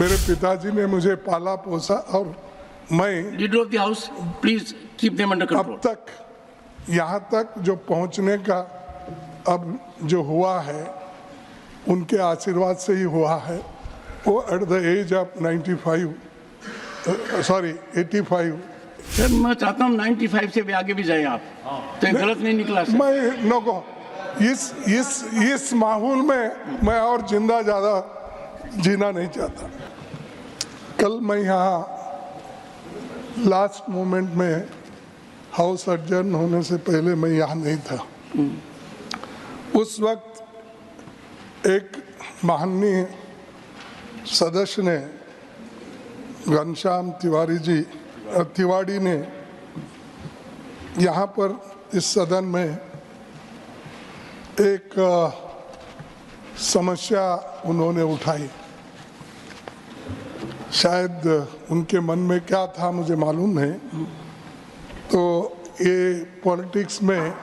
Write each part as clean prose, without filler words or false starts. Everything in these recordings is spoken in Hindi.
मेरे पिताजी ने मुझे पाला पोसा और मैं leader of the house, please keep them under control. अब तक यहाँ तक जो पहुँचने का अब जो हुआ है उनके आशीर्वाद से ही हुआ है। वो at the age of 85 sir मैं चाहता हूँ 95 से भी आगे भी जाए आप, तो ये गलत नहीं निकला सर। मैं नो इस माहौल में मैं और जिंदा ज़्यादा जीना नहीं चाहता। कल मैं यहाँ लास्ट मोमेंट में हाउस एडजर्न होने से पहले मैं यहाँ नहीं था। उस वक्त एक माननीय सदस्य ने, घनश्याम तिवाड़ी ने यहाँ पर इस सदन में एक समस्या उन्होंने उठाई। शायद उनके मन में क्या था मुझे मालूम नहीं। तो ये पॉलिटिक्स में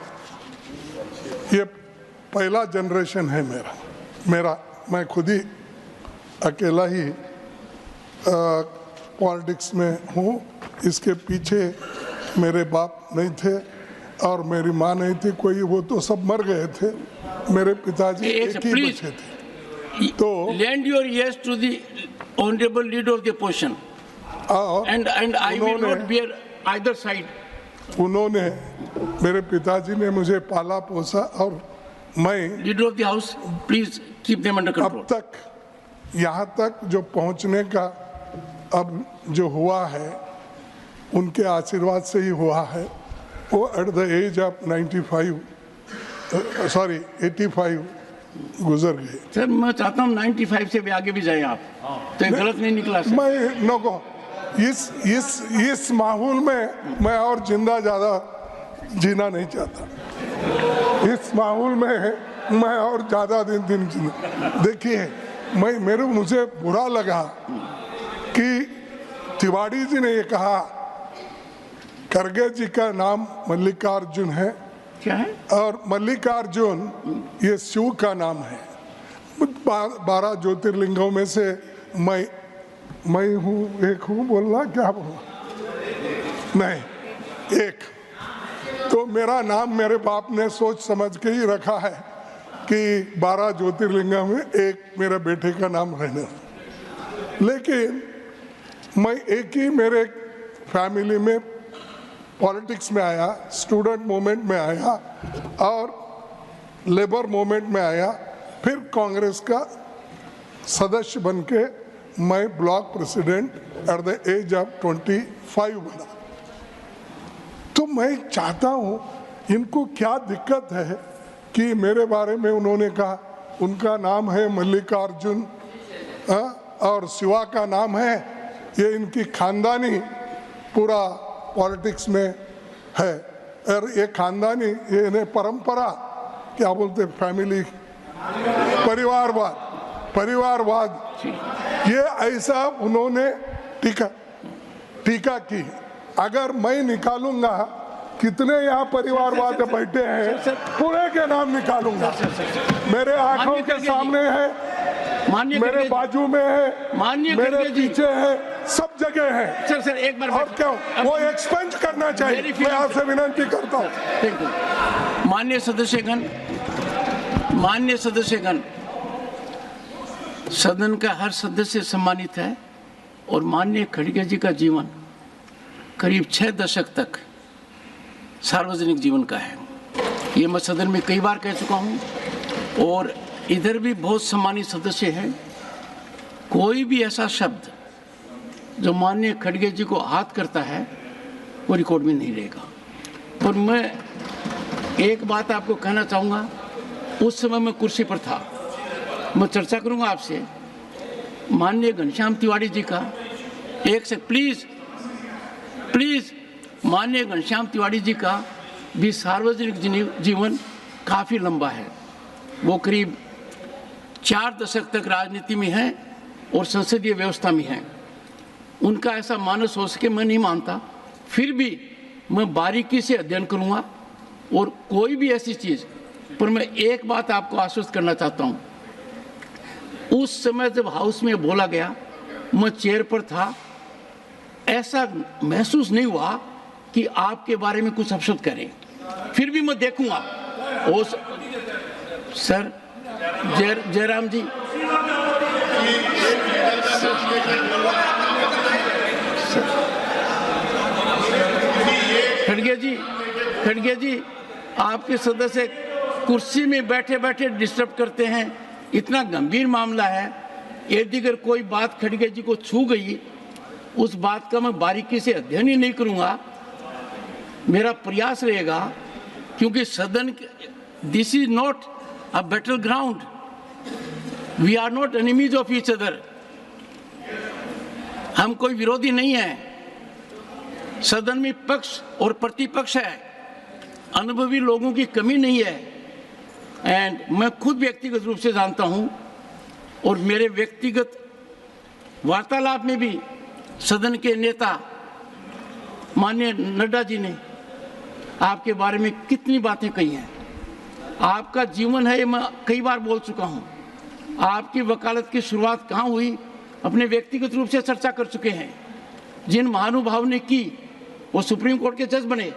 ये पहला जनरेशन है मेरा मैं खुद ही अकेला ही पॉलिटिक्स में हूँ। इसके पीछे मेरे बाप नहीं थे और मेरी माँ नहीं थी कोई, वो तो सब मर गए थे। मेरे पिताजी एक ही बचे थे। तो lend your ears to the honorable leader of the opposition and I will not bear either side. उन्होंने मेरे पिताजी ने मुझे पाला पोसा और मैं leader of the house, please keep them under control. अब तक यहाँ तक जो पहुँचने का अब जो हुआ है उनके आशीर्वाद से ही हुआ है। वो एट द एज ऑफ 85 गुजर गए। सर मैं चाहता हूँ 95 से भी आगे भी जाए आप, तो ये गलत नहीं निकला सर। मैं नो इस माहौल में मैं और जिंदा ज़्यादा जीना नहीं चाहता। इस माहौल में मैं और ज़्यादा दिन जीना। देखिए मुझे बुरा लगा कि तिवाड़ी जी ने ये कहा खड़गे जी का नाम मल्लिकार्जुन है। क्या है? और मल्लिकार्जुन ये शिव का नाम है। 12 ज्योतिर्लिंगों में से मैं हूँ, एक हूँ बोलना, क्या बोलना, नहीं एक। तो मेरा नाम मेरे बाप ने सोच समझ के ही रखा है कि 12 ज्योतिर्लिंगों में एक मेरे बेटे का नाम रहना। लेकिन मैं एक ही मेरे फैमिली में पॉलिटिक्स में आया, स्टूडेंट मूवमेंट में आया और लेबर मूवमेंट में आया, फिर कांग्रेस का सदस्य बनके मैं block president at the age of 25 बना। तो मैं चाहता हूँ इनको क्या दिक्कत है कि मेरे बारे में उन्होंने कहा उनका नाम है मल्लिकार्जुन और शिवा का नाम है। ये इनकी खानदानी पूरा पॉलिटिक्स में है और ये खानदानी ये इन्हें परंपरा क्या बोलते फैमिली परिवारवाद ये ऐसा उन्होंने टीका की। अगर मैं निकालूंगा कितने यहाँ परिवारवाद बैठे हैं पूरे के नाम निकालूंगा। मेरे आंखों के सामने है, मेरे बाजू में है, मेरे पीछे है, सब जगह है। सर एक बार और क्या वो एक्सपेंज करना चाहिए। मैं आपसे विनती करता हूँ। माननीय सदस्यगण, सदन का हर सदस्य सम्मानित है और माननीय खड़गे जी का जीवन करीब 6 दशक तक सार्वजनिक जीवन का है। ये मैं सदन में कई बार कह चुका हूँ और इधर भी बहुत सम्मानित सदस्य हैं। कोई भी ऐसा शब्द जो माननीय खड़गे जी को आहत करता है वो रिकॉर्ड में नहीं रहेगा। और मैं एक बात आपको कहना चाहूँगा, उस समय मैं कुर्सी पर था, मैं चर्चा करूँगा आपसे। माननीय घनश्याम तिवाड़ी जी का एक से प्लीज़ माननीय घनश्याम तिवाड़ी जी का भी सार्वजनिक जीवन काफ़ी लंबा है। वो करीब 4 दशक तक राजनीति में हैं और संसदीय व्यवस्था में हैं। उनका ऐसा मानस हो सके मैं नहीं मानता, फिर भी मैं बारीकी से अध्ययन करूँगा और कोई भी ऐसी चीज़ पर मैं एक बात आपको आश्वस्त करना चाहता हूँ। उस समय जब हाउस में बोला गया मैं चेयर पर था, ऐसा महसूस नहीं हुआ कि आपके बारे में कुछ अपशब्द करें। फिर भी मैं देखूंगा। ओ सर, जयराम जी, खड़गे जी, आपके सदस्य कुर्सी में बैठे बैठे डिस्टर्ब करते हैं। इतना गंभीर मामला है, यदि अगर कोई बात खड़गे जी को छू गई, उस बात का मैं बारीकी से अध्ययन ही नहीं करूंगा। मेरा प्रयास रहेगा, क्योंकि सदन, this is not a battleground, we are not enemies of each other. हम कोई विरोधी नहीं है। सदन में पक्ष और प्रतिपक्ष है, अनुभवी लोगों की कमी नहीं है। एंड मैं खुद व्यक्तिगत रूप से जानता हूं, और मेरे व्यक्तिगत वार्तालाप में भी सदन के नेता माननीय नड्डा जी ने आपके बारे में कितनी बातें कही हैं। आपका जीवन है, ये मैं कई बार बोल चुका हूं। आपकी वकालत की शुरुआत कहाँ हुई, अपने व्यक्तिगत रूप से चर्चा कर चुके हैं। जिन महानुभाव ने की, वो सुप्रीम कोर्ट के जज बने।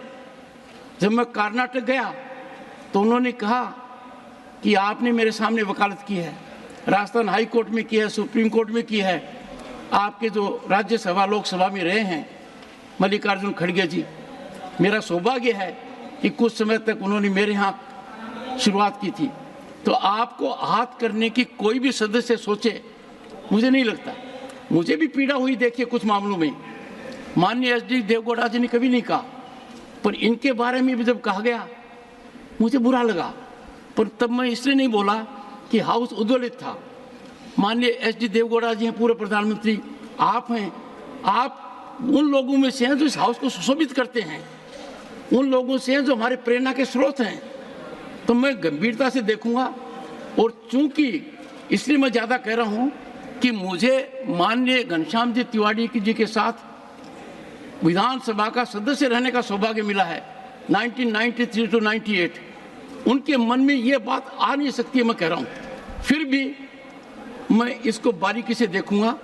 जब मैं कर्नाटक गया तो उन्होंने कहा कि आपने मेरे सामने वकालत की है, राजस्थान हाई कोर्ट में की है, सुप्रीम कोर्ट में की है। आपके जो राज्यसभा लोकसभा में रहे हैं मल्लिकार्जुन खड़गे जी, मेरा सौभाग्य है कि कुछ समय तक उन्होंने मेरे यहाँ शुरुआत की थी। तो आपको आहत करने की कोई भी सदस्य सोचे, मुझे नहीं लगता। मुझे भी पीड़ा हुई, देखिए कुछ मामलों में माननीय एच डी देवगौड़ा जी ने कभी नहीं कहा, पर इनके बारे में भी जब कहा गया मुझे बुरा लगा। पर तब मैं इसलिए नहीं बोला कि हाउस उद्वेलित था। माननीय एच डी देवगौड़ा जी हैं, पूर्व प्रधानमंत्री आप हैं, आप उन लोगों में से हैं जो इस हाउस को सुशोभित करते हैं, उन लोगों से हैं जो हमारे प्रेरणा के स्रोत हैं। तो मैं गंभीरता से देखूंगा। और चूंकि इसलिए मैं ज़्यादा कह रहा हूं कि मुझे माननीय घनश्याम जी तिवारी जी के साथ विधानसभा का सदस्य रहने का सौभाग्य मिला है 1993 to 98। उनके मन में ये बात आ नहीं सकती है, मैं कह रहा हूँ। फिर भी मैं इसको बारीकी से देखूंगा।